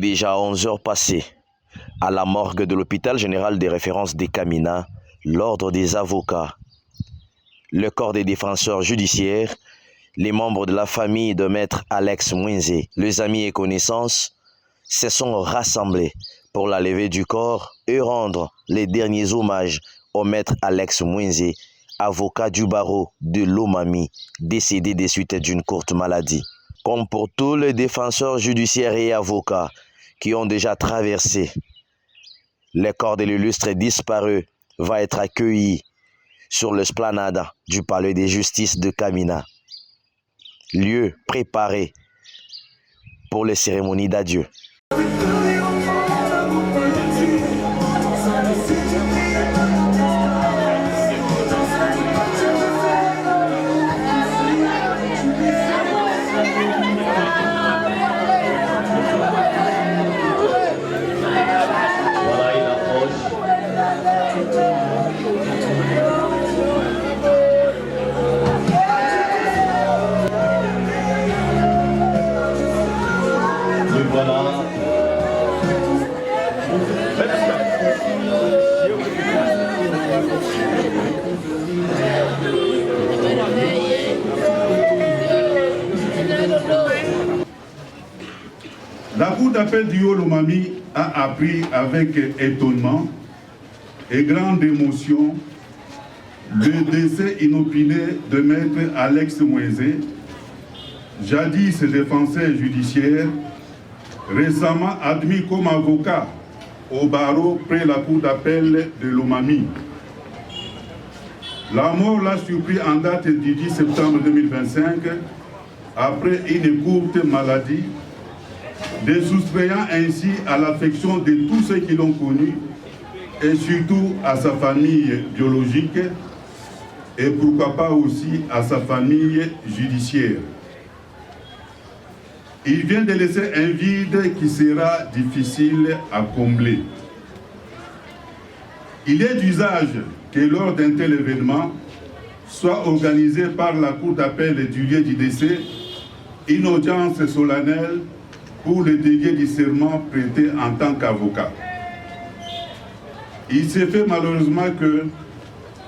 déjà 11 heures passées. À la morgue de l'hôpital général des références d'Ekamina, l'ordre des avocats, le corps des défenseurs judiciaires, les membres de la famille de maître Alex Mwinze, les amis et connaissances se sont rassemblés pour la levée du corps et rendre les derniers hommages au maître Alex Mwinze, avocat du barreau de Lomami, décédé des suites d'une courte maladie. Comme pour tous les défenseurs judiciaires et avocats qui ont déjà traversé, le corps de l'illustre disparu va être accueilli sur l'esplanade du palais de justice de Kamina, lieu préparé pour les cérémonies d'adieu. La cour d'appel du Haut-Lomami a appris avec étonnement et grande émotion le décès inopiné de maître Alex Mwinze, jadis défenseur judiciaire, récemment admis comme avocat au barreau près la cour d'appel de Lomami. La mort l'a surpris en date du 10 septembre 2025 après une courte maladie, de soustrayant ainsi à l'affection de tous ceux qui l'ont connu et surtout à sa famille biologique et pourquoi pas aussi à sa famille judiciaire. Il vient de laisser un vide qui sera difficile à combler. Il est d'usage que lors d'un tel événement soit organisé par la cour d'appel du lieu du décès une audience solennelle pour le délier du serment prêté en tant qu'avocat. Il s'est fait malheureusement que,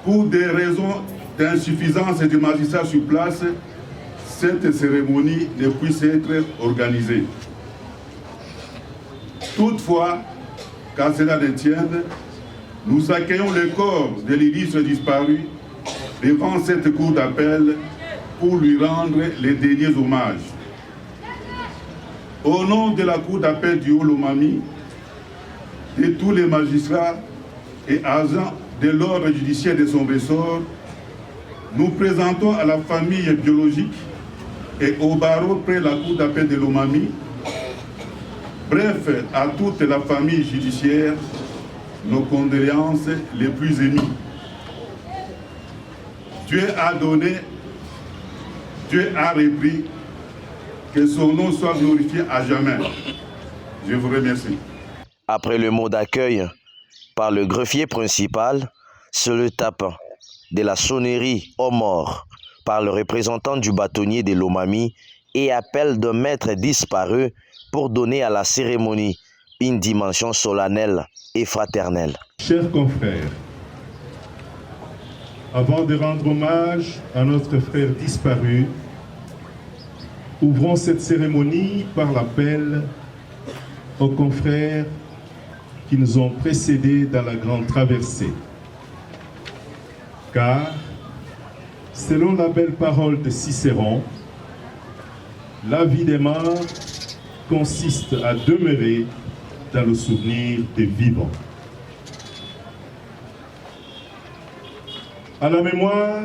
pour des raisons d'insuffisance du magistrat sur place, cette cérémonie ne puisse être organisée. Toutefois, qu'à cela ne tienne, nous accueillons le corps de l'illustre disparu devant cette cour d'appel pour lui rendre les derniers hommages. Au nom de la cour d'appel du Haut-Lomami, de tous les magistrats et agents de l'ordre judiciaire de son ressort, nous présentons à la famille biologique et au barreau près la cour d'appel de Lomami, bref, à toute la famille judiciaire, nos condoléances les plus émues. Dieu a donné, Dieu a repris, que son nom soit glorifié à jamais. Je vous remercie. Après le mot d'accueil par le greffier principal, c'est le tapin de la sonnerie aux morts par le représentant du bâtonnier de Lomami et appel de maître disparu pour donner à la cérémonie une dimension solennelle et fraternelle. Chers confrères, avant de rendre hommage à notre frère disparu, ouvrons cette cérémonie par l'appel aux confrères qui nous ont précédés dans la grande traversée. Car, selon la belle parole de Cicéron, la vie des morts consiste à demeurer dans le souvenir des vivants. À la mémoire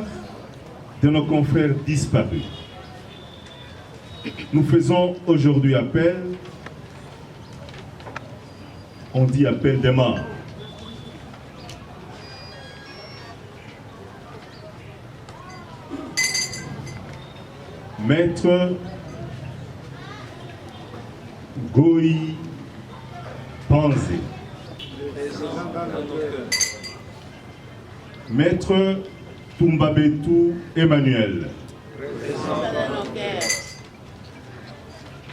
de nos confrères disparus, nous faisons aujourd'hui appel, on dit appel des morts. Maître Goï Panzé. Maître Tumbabetu Emmanuel.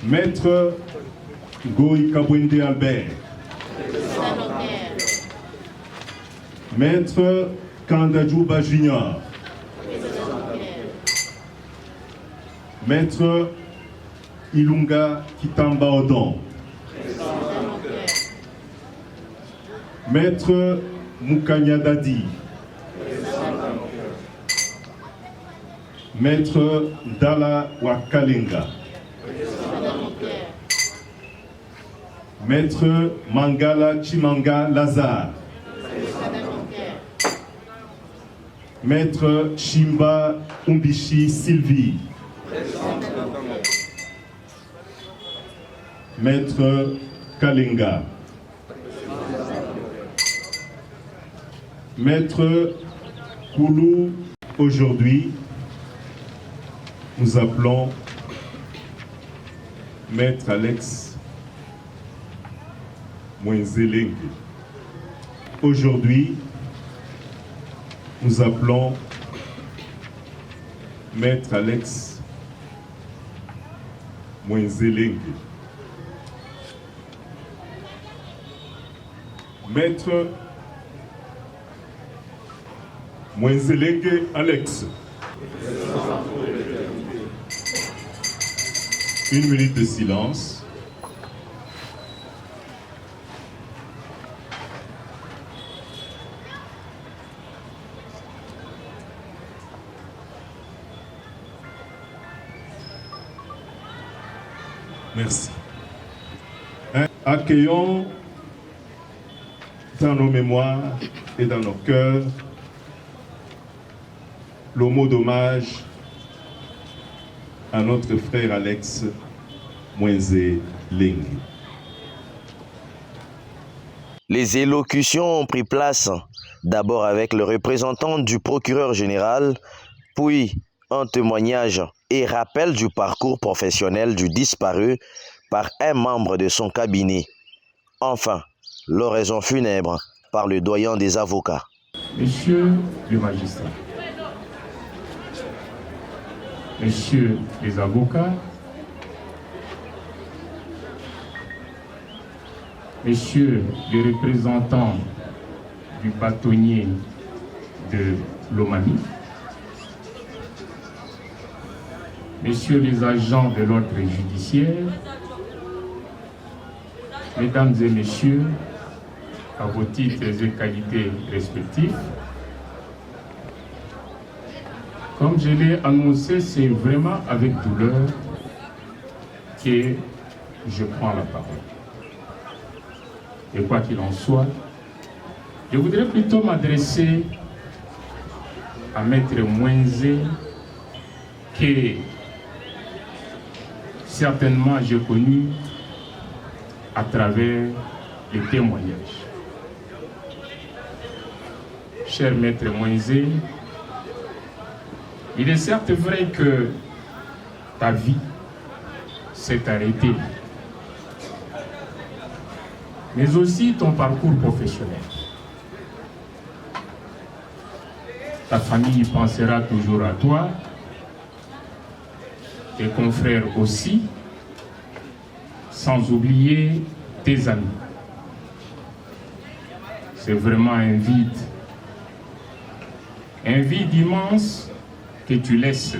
Maître Goy Kabwende Albert. Maître Kandajouba Junior. Maître Ilunga Kitamba Odon. Maître Mukanya Dadi. Maître Dala Wakalenga. Maître Mangala Chimanga Lazare. Maître Chimba Umbishi Sylvie. Maître Kalenga. Maître Koulou, aujourd'hui, nous appelons Maître Alex Mwenzelengue. Aujourd'hui, nous appelons Maître Alex Mwenzelengue. Maître Mwenzelengue Alex. Une minute de silence. Merci. Accueillons dans nos mémoires et dans nos cœurs le mot d'hommage à notre frère Alex Mwenzelengue. Les élocutions ont pris place, d'abord avec le représentant du procureur général, puis un témoignage et rappel du parcours professionnel du disparu par un membre de son cabinet. Enfin, l'oraison funèbre par le doyen des avocats. Messieurs les magistrats, messieurs les avocats, messieurs les représentants du bâtonnier de Lomami, messieurs les agents de l'ordre judiciaire, mesdames et messieurs, à vos titres et qualités respectifs, comme je l'ai annoncé, c'est vraiment avec douleur que je prends la parole. Et quoi qu'il en soit, je voudrais plutôt m'adresser à Maître Mwenze, que certainement j'ai connu à travers les témoignages. Cher Maître Mwenze, il est certes vrai que ta vie s'est arrêtée, mais aussi ton parcours professionnel. Ta famille pensera toujours à toi, tes confrères aussi, sans oublier tes amis. C'est vraiment un vide immense que tu laisses.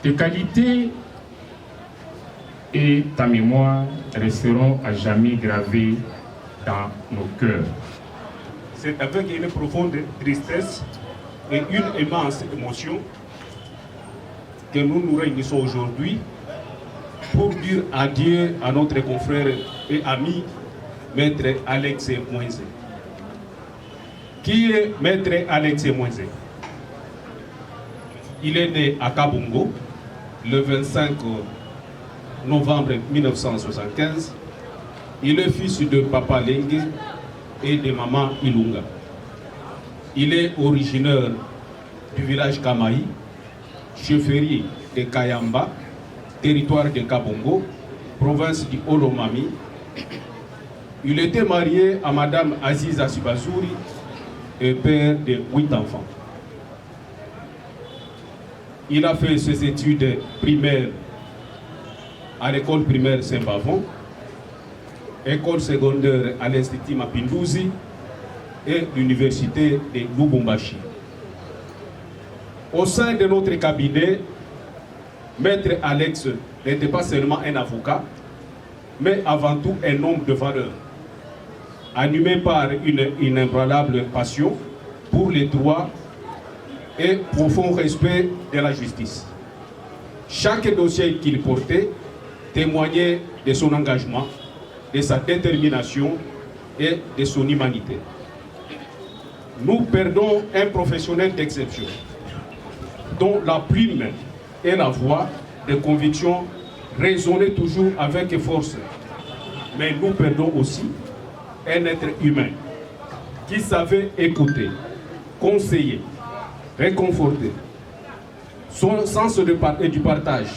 Tes qualités et ta mémoire resteront à jamais gravées dans nos cœurs. C'est avec une profonde tristesse et une immense émotion que nous nous réunissons aujourd'hui pour dire adieu à notre confrère et ami, Maître Alex Mwenze. Qui est Maître Alex Mwenze? Il est né à Kabongo le 25 novembre 1975. Il est fils de Papa Lengue et de Maman Ilunga. Il est originaire du village Kamaï, chefferie de Kayamba, territoire de Kabongo, province du Olomami. Il était marié à Madame Aziza Subazouri et père de 8 enfants. Il a fait ses études primaires à l'école primaire Saint-Bavon, école secondaire à l'Institut Mapinduzi et l'université de Lubumbashi. Au sein de notre cabinet, Maître Alex n'était pas seulement un avocat, mais avant tout un homme de valeur, animé par une inébranlable passion pour les droits et profond respect de la justice. Chaque dossier qu'il portait témoignait de son engagement, de sa détermination et de son humanité. Nous perdons un professionnel d'exception, dont la plume et la voix de conviction résonnaient toujours avec force. Mais nous perdons aussi un être humain qui savait écouter, conseiller, réconforter. Son sens du partage,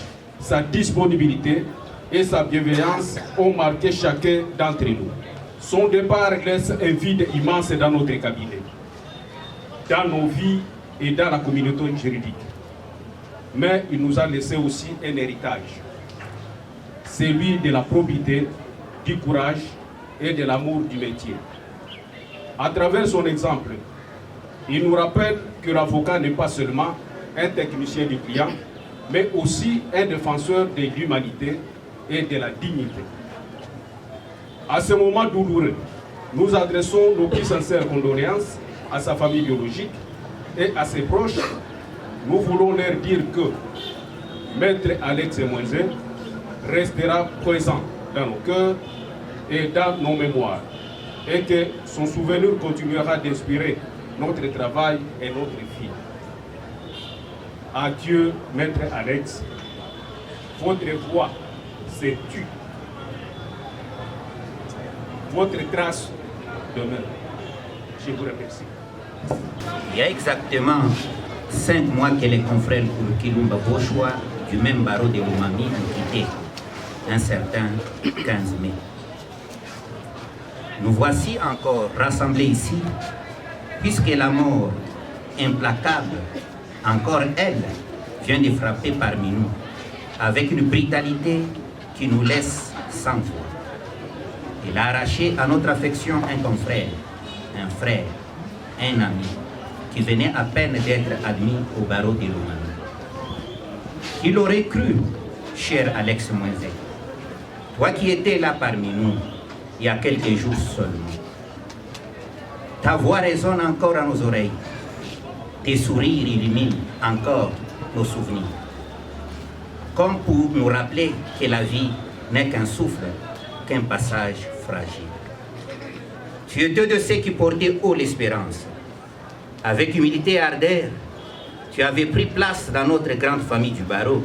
sa disponibilité et sa bienveillance ont marqué chacun d'entre nous. Son départ laisse un vide immense dans notre cabinet, dans nos vies et dans la communauté juridique. Mais il nous a laissé aussi un héritage, celui de la probité, du courage et de l'amour du métier. À travers son exemple, il nous rappelle que l'avocat n'est pas seulement un technicien du client, mais aussi un défenseur de l'humanité et de la dignité. À ce moment douloureux, nous adressons nos plus sincères condoléances à sa famille biologique et à ses proches. Nous voulons leur dire que Maître Alex Mwenzé restera présent dans nos cœurs et dans nos mémoires, et que son souvenir continuera d'inspirer notre travail et notre vie. Adieu, Maître Alex. Votre voix s'est tue. Votre trace demeure. Je vous remercie. Il y a exactement 5 mois que les confrères Kilumba Gauchois du même barreau de Lomami ont quitté, un certain 15 mai. Nous voici encore rassemblés ici, puisque la mort implacable, encore elle, vient de frapper parmi nous, avec une brutalité qui nous laisse sans voix. Elle a arraché à notre affection un confrère, un frère, un ami, qui venait à peine d'être admis au barreau de Lomami. Qui l'aurait cru, cher Alex Mwenzé, toi qui étais là parmi nous, il y a quelques jours seulement. Ta voix résonne encore à nos oreilles. Tes sourires illuminent encore nos souvenirs. Comme pour nous rappeler que la vie n'est qu'un souffle, qu'un passage fragile. Tu étais de ceux qui portaient haut l'espérance. Avec humilité et ardeur, tu avais pris place dans notre grande famille du barreau,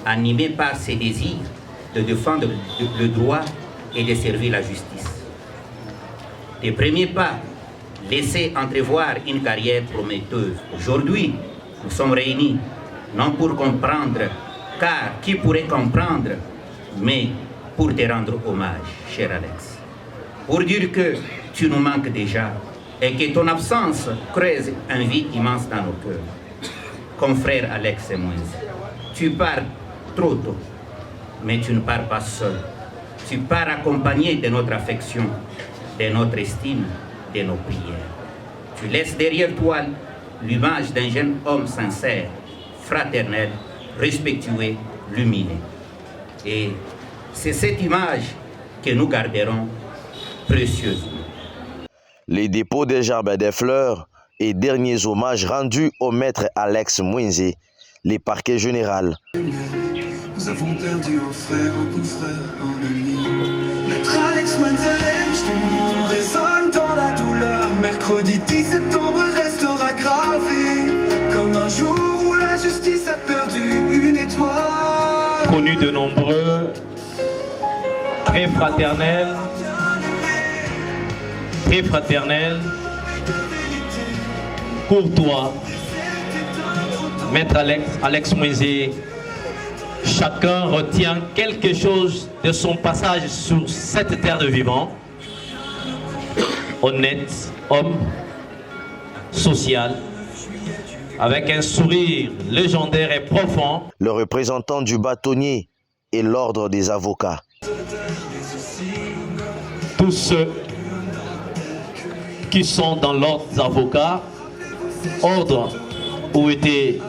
animé par ses désirs de défendre le droit et de servir la justice. Tes premiers pas laissaient entrevoir une carrière prometteuse. Aujourd'hui, nous sommes réunis, non pour comprendre, car qui pourrait comprendre, mais pour te rendre hommage, cher Alex. Pour dire que tu nous manques déjà et que ton absence creuse un vide immense dans nos cœurs. Confrère Alex Mwenzé, tu pars trop tôt, mais tu ne pars pas seul. Tu pars accompagné de notre affection, de notre estime, de nos prières. Tu laisses derrière toi l'image d'un jeune homme sincère, fraternel, respectueux, lumineux. Et c'est cette image que nous garderons précieusement. Les dépôts des gerbes des fleurs et derniers hommages rendus au maître Alex Mwenzé, les parquets généraux. Nous avons perdu un frère, un confrère, un ami. Maître Alex Mwenzé, ton nom résonne dans la douleur. Mercredi 10 septembre restera gravé comme un jour où la justice a perdu une étoile. Connu de nombreux, très fraternel, courtois. Maître Alex Mwenzé, chacun retient quelque chose de son passage sur cette terre de vivants. Honnête, homme, social, avec un sourire légendaire et profond. Le représentant du bâtonnier et l'ordre des avocats. Tous ceux qui sont dans l'ordre des avocats, ordre où vivait,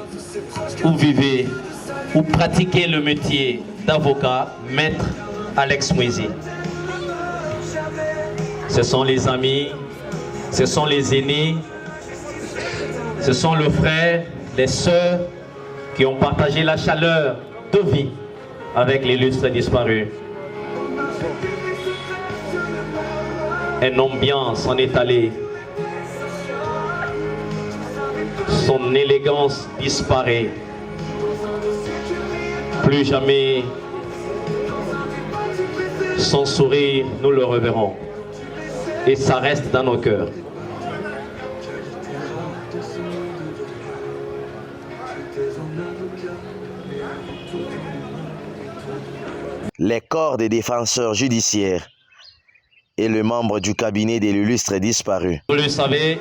où pratiquait le métier d'avocat, maître Alex Mwezi. Ce sont les amis, ce sont les aînés, ce sont les frères, les sœurs qui ont partagé la chaleur de vie avec l'illustre disparu. Un homme bien s'en est allé. Son élégance disparaît. Plus jamais son sourire, nous le reverrons. Et ça reste dans nos cœurs. Les corps des défenseurs judiciaires et le membre du cabinet de l'illustre disparu. Vous le savez,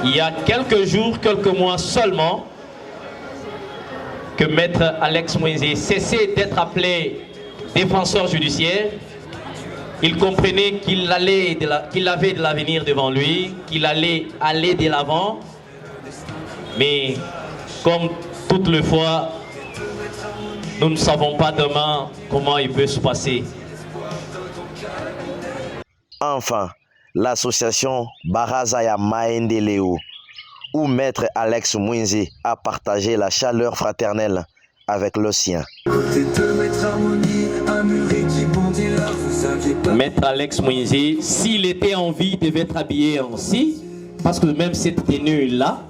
il y a quelques jours, quelques mois seulement, que maître Alex Mwezi cessait d'être appelé défenseur judiciaire. Il comprenait qu'il avait de l'avenir devant lui, qu'il allait aller de l'avant. Mais comme toutes les fois, nous ne savons pas demain comment il peut se passer. Enfin, l'association Barazaya Maendeleo, où maître Alex Mwezi a partagé la chaleur fraternelle avec le sien. Maître Alex Mwezi, s'il était en vie, devait être habillé ainsi, parce que même cette tenue-là,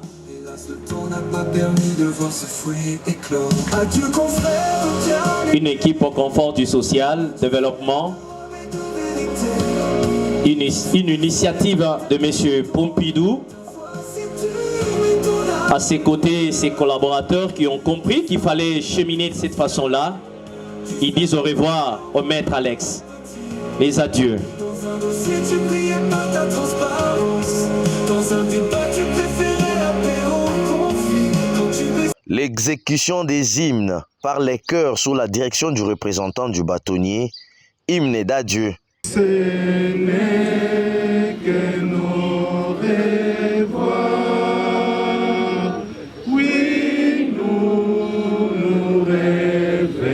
une équipe au confort du social, développement, une initiative de M. Pompidou, à ses côtés, ses collaborateurs qui ont compris qu'il fallait cheminer de cette façon-là. Ils disent au revoir au maître Alex. Les adieux. L'exécution des hymnes par les chœurs sous la direction du représentant du bâtonnier, hymne d'adieu. Ce n'est que nos revoirs. Oui, nous reverrons,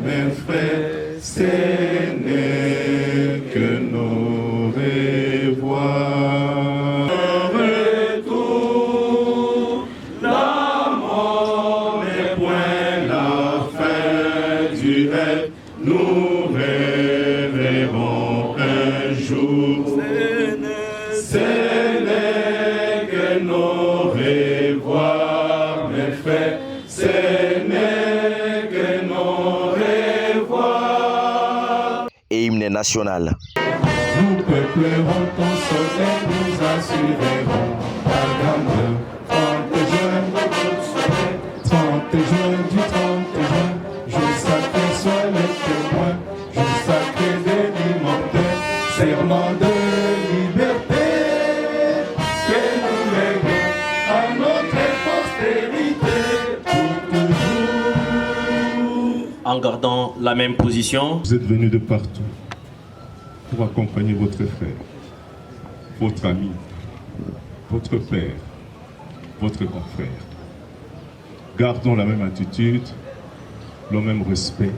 mes frères. Ce n'est que nos revoirs. Retour, la mort n'est point la fin du rêve. Nous reverrons un jour. Ce n'est que nos revoirs, mes frères. Ce n'est que nos revoirs. Et hymne national. Nous peuplerons ton soleil, nous assurerons ta grandeur. 30 juin, 30 juin du 30 juin, jour sacré soit le témoin, jour sacré de l'immortel, serment de liberté, que nous léguons à notre postérité pour toujours. En gardant la même position. Vous êtes venus de partout pour accompagner votre frère, votre ami, votre père, votre confrère. Gardons la même attitude, le même respect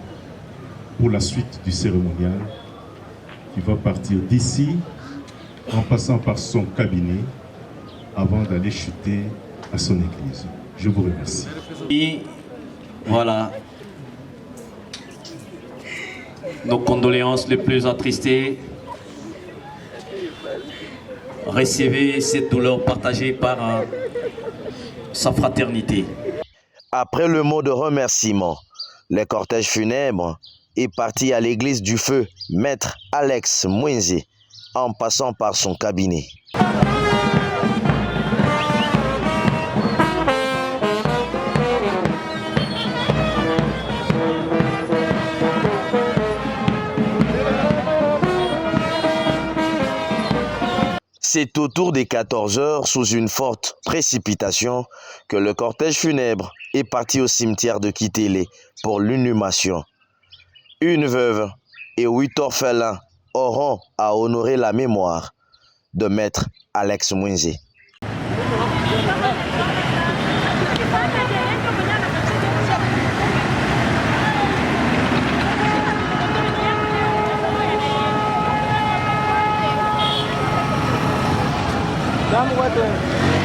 pour la suite du cérémonial qui va partir d'ici en passant par son cabinet avant d'aller chuter à son église. Je vous remercie. Et voilà. Nos condoléances les plus attristées. Recevez cette douleur partagée par sa fraternité. Après le mot de remerciement, le cortège funèbre est parti à l'église du feu, maître Alex Mwezi, en passant par son cabinet. C'est autour des 14 heures, sous une forte précipitation, que le cortège funèbre est parti au cimetière de Kitélé pour l'inhumation. Une veuve et 8 orphelins auront à honorer la mémoire de Maître Alex Mwinzi. Vamos,